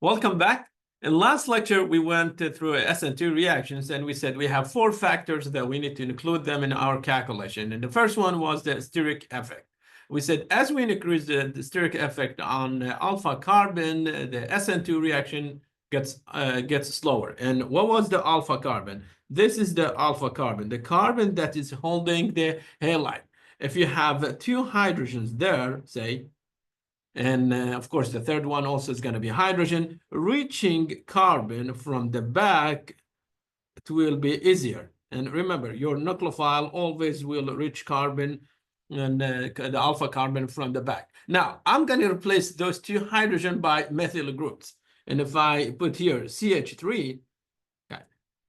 Welcome back. In last lecture, we went through SN2 reactions, and we said we have 4 factors that we need to include them in our calculation. And the first one was the steric effect. We said as we increase the steric effect on alpha carbon, the SN2 reaction gets slower. And what was the alpha carbon? This is the alpha carbon, the carbon that is holding the halide. If you have 2 hydrogens there, say, and of course, the third one also is going to be hydrogen. Reaching carbon from the back, it will be easier. And remember, your nucleophile always will reach carbon and the alpha carbon from the back. Now, I'm going to replace those 2 hydrogen by methyl groups. And if I put here CH3, okay,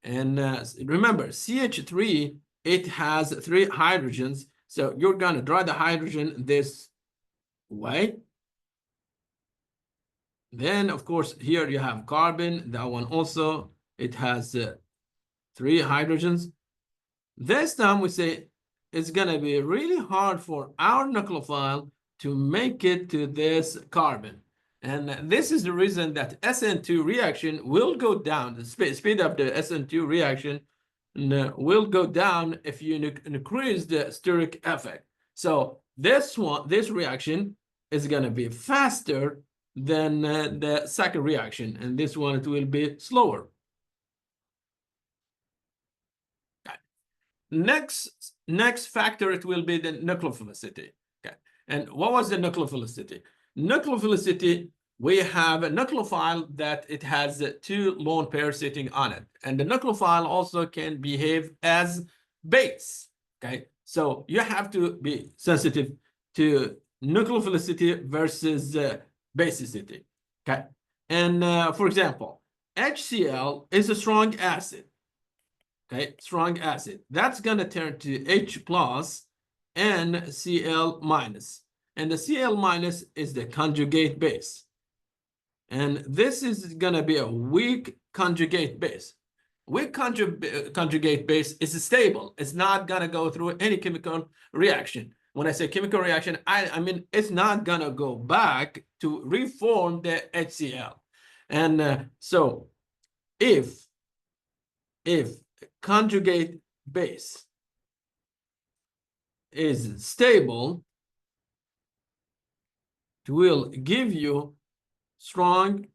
and remember, CH3, it has 3 hydrogens. So you're going to draw the hydrogen this way. Then, of course, here you have carbon. That one also, it has 3 hydrogens. This time we say it's going to be really hard for our nucleophile to make it to this carbon. And this is the reason that SN2 reaction will go down. The speed of the SN2 reaction will go down if you increase the steric effect. So this reaction is going to be faster than the second reaction, and this one it will be slower. Okay. Next factor, it will be the nucleophilicity. Okay, and what was the nucleophilicity? Nucleophilicity, we have a nucleophile that it has 2 lone pairs sitting on it, and the nucleophile also can behave as base. Okay, so you have to be sensitive to nucleophilicity versus basicity. Okay, and for example, HCl is a strong acid. Okay, strong acid. That's going to turn to H plus and Cl minus. And the Cl minus is the conjugate base. And this is going to be a weak conjugate base. Weak conjugate base is stable. It's not going to go through any chemical reaction. When I say chemical reaction, I mean it's not going to go back to reform the HCl. And so if conjugate base is stable, it will give you strong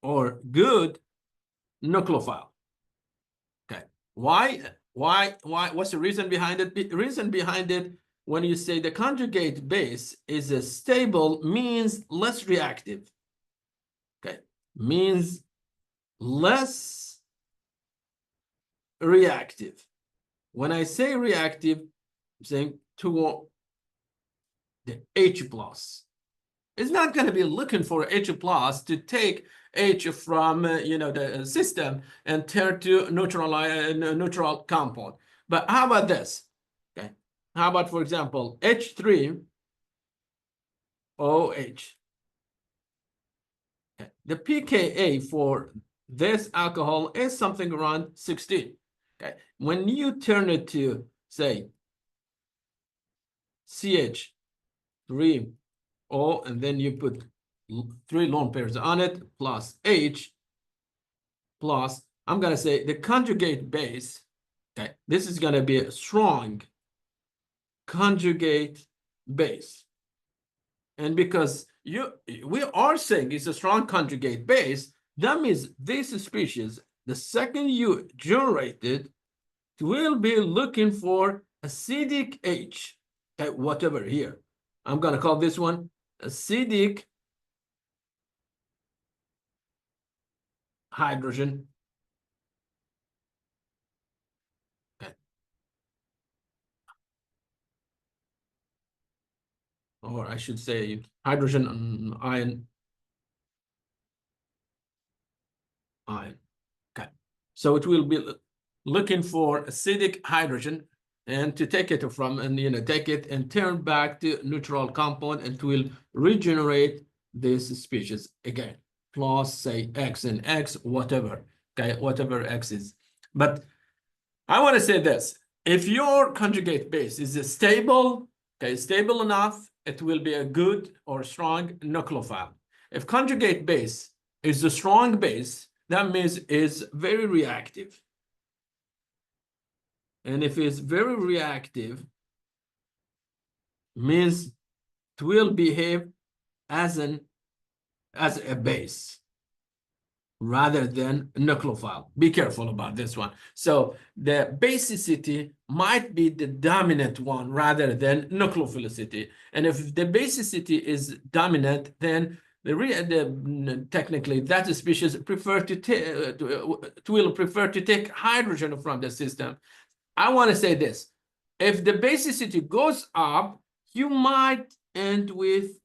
or good nucleophile. Okay, why? What's the reason behind it? The reason behind it, when you say the conjugate base is a stable, means less reactive. Okay, means less reactive. When I say reactive, I'm saying to the H plus. It's not going to be looking for H plus to take H from the system and turn to neutral compound. But how about this? Okay, how about, for example, H3OH? Okay. The pKa for this alcohol is something around 16. Okay, when you turn it to, say, CH3O, and then you put 3 lone pairs on it, plus H, plus, I'm going to say the conjugate base, okay, this is going to be a strong conjugate base. And because we are saying it's a strong conjugate base, that means this species, the second you generate it, it will be looking for acidic H, okay, whatever here. I'm going to call this one acidic hydrogen. Okay. Or I should say hydrogen ion. Okay. So it will be looking for acidic hydrogen, and to take it from, and take it and turn back to neutral compound, and it will regenerate this species again, plus say X and X, whatever, okay, whatever X is. But I want to say this: if your conjugate base is stable, okay, stable enough, it will be a good or strong nucleophile. If conjugate base is a strong base, that means is very reactive. And if it's very reactive, means it will behave as a base rather than nucleophile. Be careful about this one. So the basicity might be the dominant one rather than nucleophilicity. And if the basicity is dominant, then technically that species will prefer to take hydrogen from the system. I want to say this. If the basicity goes up, you might end with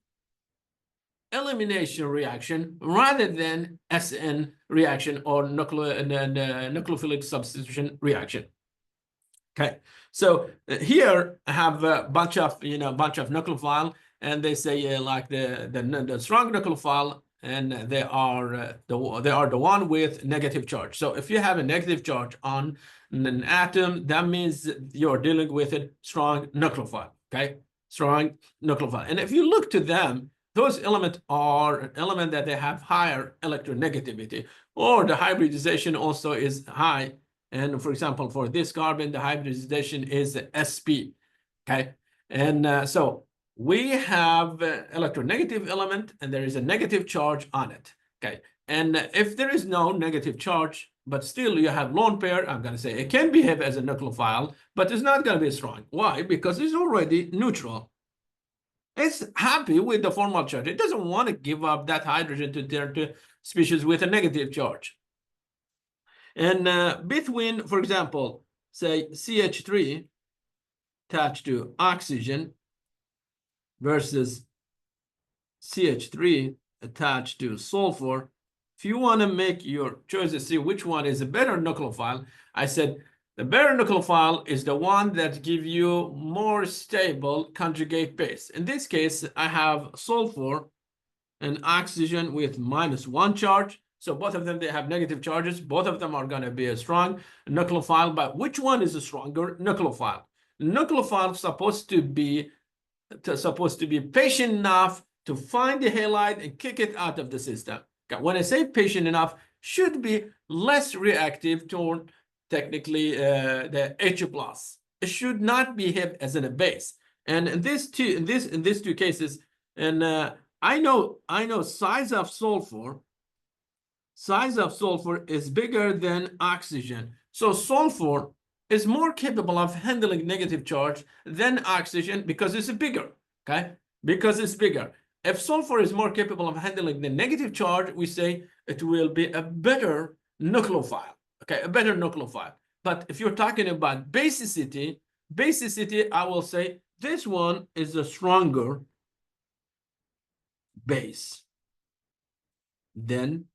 elimination reaction rather than SN reaction or nucleophilic substitution reaction. Okay, so here I have a bunch of nucleophile, and they say like the strong nucleophile, and they are the one with negative charge. So if you have a negative charge on an atom, that means you're dealing with a strong nucleophile. Okay, strong nucleophile, and if you look to them, those elements are elements that they have higher electronegativity, or the hybridization also is high. And for example, for this carbon, the hybridization is sp. Okay, and so we have electronegative element, and there is a negative charge on it. Okay, and if there is no negative charge, but still you have lone pair, I'm going to say it can behave as a nucleophile, but it's not going to be strong. Why? Because it's already neutral. It's happy with the formal charge. It doesn't want to give up that hydrogen to turn to species with a negative charge. And between, for example, say CH3 attached to oxygen versus CH3 attached to sulfur, if you want to make your choices, see which one is a better nucleophile, I said the better nucleophile is the one that gives you more stable conjugate base. In this case, I have sulfur and oxygen with -1 charge. So both of them, they have negative charges. Both of them are going to be a strong nucleophile. But which one is a stronger nucleophile? Nucleophile is supposed to be patient enough to find the halide and kick it out of the system. Okay. When I say patient enough, should be less reactive toward technically the H+. It should not behave as in a base. And in these two cases, and I know size of sulfur is bigger than oxygen. So sulfur is more capable of handling negative charge than oxygen because it's bigger. Okay, because it's bigger. If sulfur is more capable of handling the negative charge, we say it will be a better nucleophile. Okay, a better nucleophile. But if you're talking about basicity, I will say this one is a stronger base than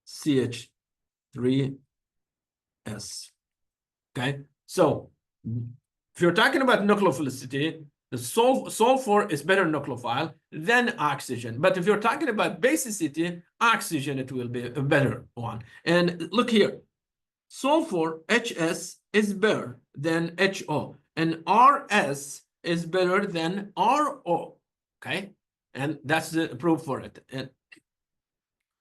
CH3S. Okay, so if you're talking about nucleophilicity, the sulfur is better nucleophile than oxygen. But if you're talking about basicity, oxygen, it will be a better one. And look here, sulfur HS is better than HO, and RS is better than RO. Okay, and that's the proof for it.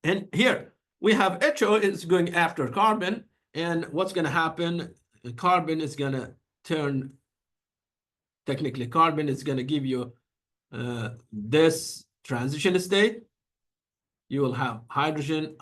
And here we have HO is going after carbon, and what's going to happen? Carbon is going to turn. Technically, carbon is going to give you this transition state. You will have hydrogen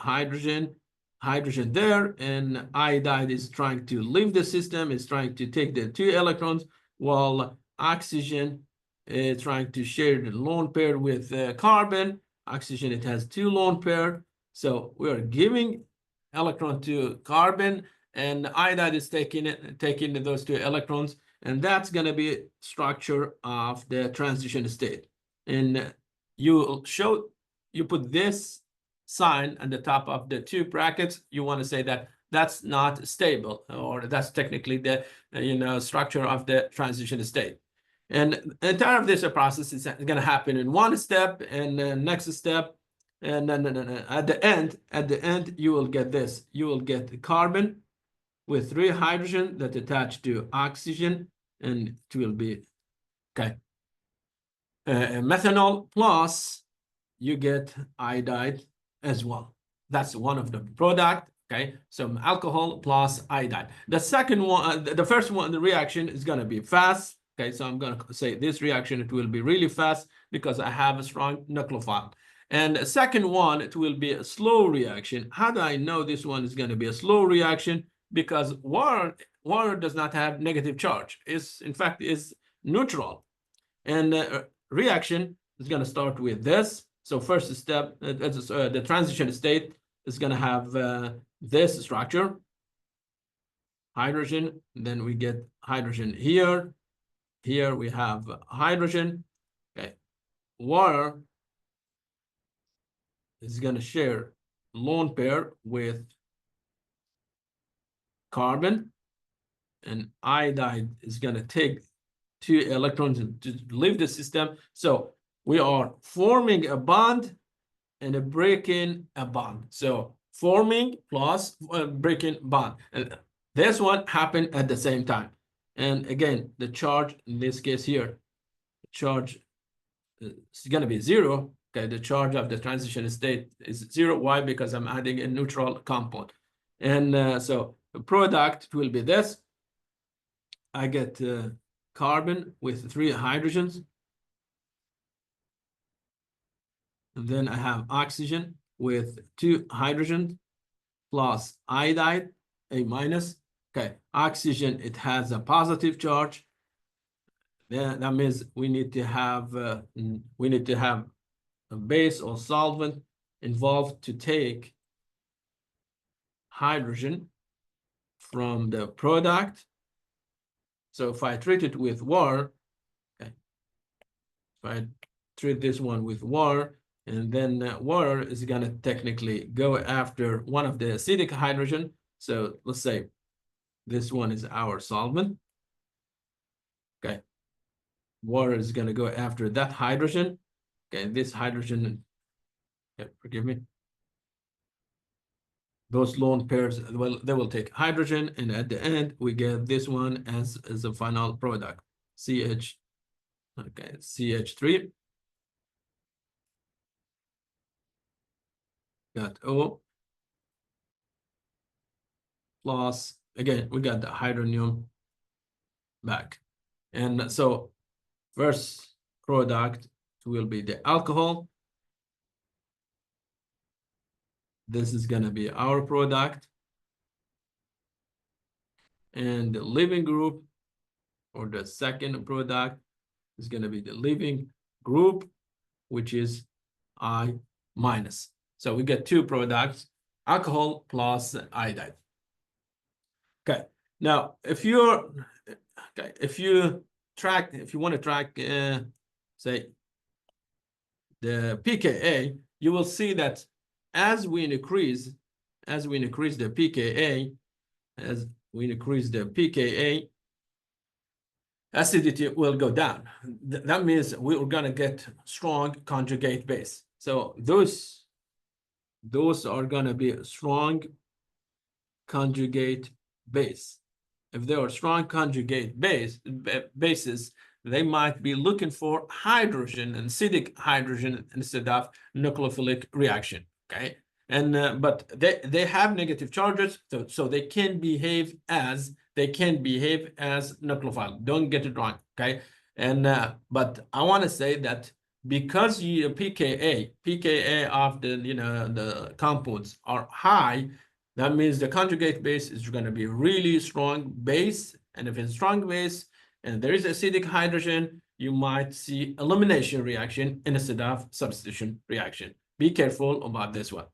there, and iodide is trying to leave the system, is trying to take the 2 electrons, while oxygen is trying to share the lone pair with carbon. Oxygen, it has 2 lone pair. So we are giving electron to carbon, and iodide is taking those 2 electrons. And that's going to be structure of the transition state. And you put this sign on the top of the 2 brackets. You want to say that that's not stable, or that's technically the structure of the transition state. And the entire of this process is going to happen in one step, and the next step, and then at the end you will get this. You will get the carbon with 3 hydrogen that attach to oxygen, and it will be okay. Methanol plus you get iodide as well. That's one of the product. Okay, some alcohol plus iodide. The second one, the first one, the reaction is going to be fast. Okay, so I'm going to say this reaction, it will be really fast because I have a strong nucleophile. And the second one, it will be a slow reaction. How do I know this one is going to be a slow reaction? Because water does not have negative charge. It's, in fact, is neutral. And reaction is going to start with this. So first step, the transition state is going to have this structure, hydrogen. Then we get hydrogen here. Here we have hydrogen. Okay, water is going to share lone pair with carbon, and iodide is going to take 2 electrons to leave the system. So we are forming a bond and breaking a bond. So forming plus breaking bond. And this one happened at the same time. And again, the charge in this case here, charge is going to be 0. Okay, the charge of the transition state is 0. Why? Because I'm adding a neutral compound. And so the product will be this. I get carbon with 3 hydrogens. And then I have oxygen with 2 hydrogens plus iodide, A minus. Okay, oxygen, it has a positive charge. Then that means we need to have a base or solvent involved to take hydrogen from the product. So if I treat it with water, okay, if I treat this one with water, and then water is going to technically go after one of the acidic hydrogen. So let's say this one is our solvent. Okay, water is going to go after that hydrogen. Okay, this hydrogen, okay, forgive me. Those lone pairs, well, they will take hydrogen, and at the end we get this one as a final product, CH3. Got O plus, again, we got the hydronium back. And so first product will be the alcohol. This is going to be our product. And the leaving group, or the second product, is going to be the leaving group, which is I minus. So we get 2 products, alcohol plus iodide. Okay. Now, if you want to track, say, the pKa, you will see that as we increase the pKa, acidity will go down. That means we're going to get strong conjugate base. So those are going to be a strong conjugate base. If they are strong conjugate bases, they might be looking for hydrogen and acidic hydrogen instead of nucleophilic reaction. Okay, and but they have negative charges, so they can behave as nucleophile. Don't get it wrong. Okay, and but I want to say that because pKa of the compounds are high, that means the conjugate base is going to be really strong base, and if it's strong base and there is acidic hydrogen, you might see elimination reaction instead of substitution reaction. Be careful about this one.